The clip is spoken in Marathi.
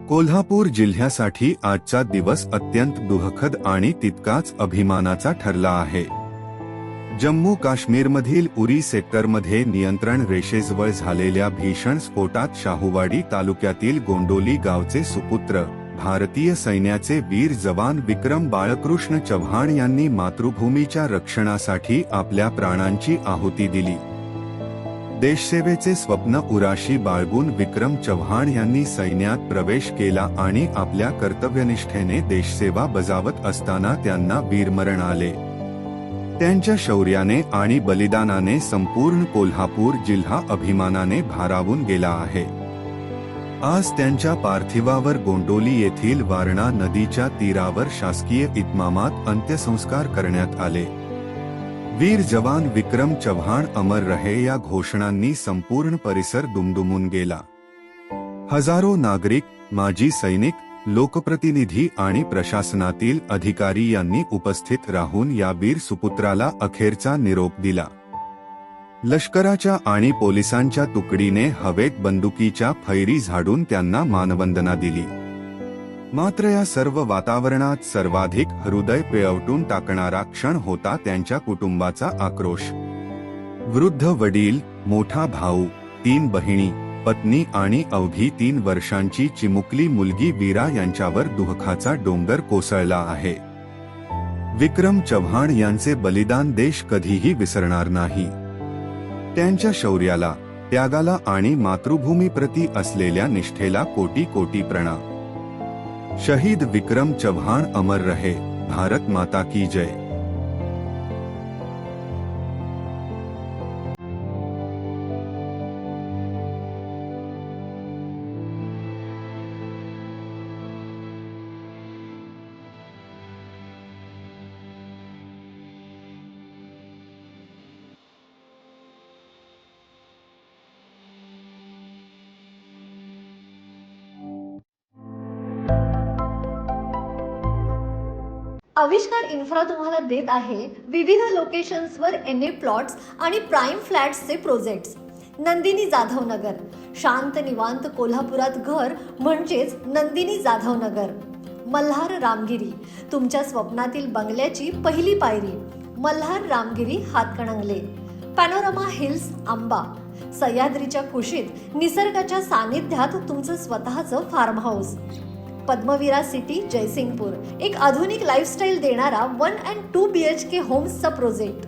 कोल्हापूर जिल्ह्यासाठी आजचा दिवस अत्यंत दुःखद आणि तितकाच अभिमानाचा ठरला आहे। जम्मू काश्मीरमधील उरी सेक्टरमध्ये नियंत्रण रेषेजवळ झालेल्या भीषण स्फोटात शाहूवाडी तालुक्यातील गोंडोली गावचे सुपुत्र भारतीय सैन्याचे वीर जवान विक्रम बाळकृष्ण चव्हाण यांनी मातृभूमीच्या रक्षणासाठी आपल्या प्राणांची आहुती दिली। देशसेवेचे स्वप्न उराशी बाळगून विक्रम चव्हाण यांनी सैन्यात प्रवेश केला आणि आपल्या कर्तव्यनिष्ठेने देशसेवा बजावत असताना त्यांना वीरमरण आले। त्यांच्या शौर्याने आणि बलिदानाने संपूर्ण कोल्हापूर जिल्हा अभिमानाने भारावून गेला आहे। आज त्यांच्या पार्थिवावर गोंडोली येथील वारणा नदीच्या तीरावर शासकीय इतमामात अंत्यसंस्कार करण्यात आले। वीर जवान विक्रम चव्हाण अमर रहे या घोषणांनी संपूर्ण परिसर दुमदुमून गेला। हजारो नागरिक, माजी सैनिक, लोकप्रतिनिधी आणि प्रशासनातील अधिकारी यांनी उपस्थित राहून या वीर सुपुत्राला अखेरचा निरोप दिला। लष्कराच्या आणि पोलिसांच्या तुकडीने हवेत बंदुकीच्या फैरी झाडून त्यांना मानवंदना दिली। मात्र या सर्व वातावरणात सर्वाधिक हृदय पिळवटून टाकणारा क्षण होता त्यांच्या कुटुंबाचा आक्रोश। वृद्ध वडील, मोठा भाऊ, 3 बहिणी, पत्नी आणि अवघी 3 वर्षांची चिमुकली मुलगी वीरा यांच्यावर दुःखाचा डोंगर कोसळला आहे। विक्रम चव्हाण यांचे बलिदान देश कधीही विसरणार नाही। त्यांच्या शौर्याला, त्यागाला आणि मातृभूमीप्रती असलेल्या निष्ठेला कोटी कोटी प्रणाम। शहीद विक्रम चव्हाण अमर रहे, भारत माता की जय। आविष्कार इन्फ्रा तुम्हाला देत आहे विविध लोकेशन्सवर एनए प्लॉट्स आणि प्राइम फ्लॅट्सचे प्रोजेक्ट्स। नंदिनी जाधव नगर, शांत निवांत कोल्हापुरात घर म्हणजेच नंदिनी जाधव नगर। मल्हार रामगिरी, तुमच्या स्वप्नातील बंगल्याची पहिली पायरी। मल्हार रामगिरी हातकणंगले। पॅनोरामा हिल्स आंबा, सह्याद्रीच्या कुशीत निसर्गाच्या सानिध्यात तुमचं स्वतःचं farm house. Padmavira city Jaysingpur, एक आधुनिक लाईफस्टाईल देणारा 1 and 2 BHK होम्सचा प्रोजेक्ट।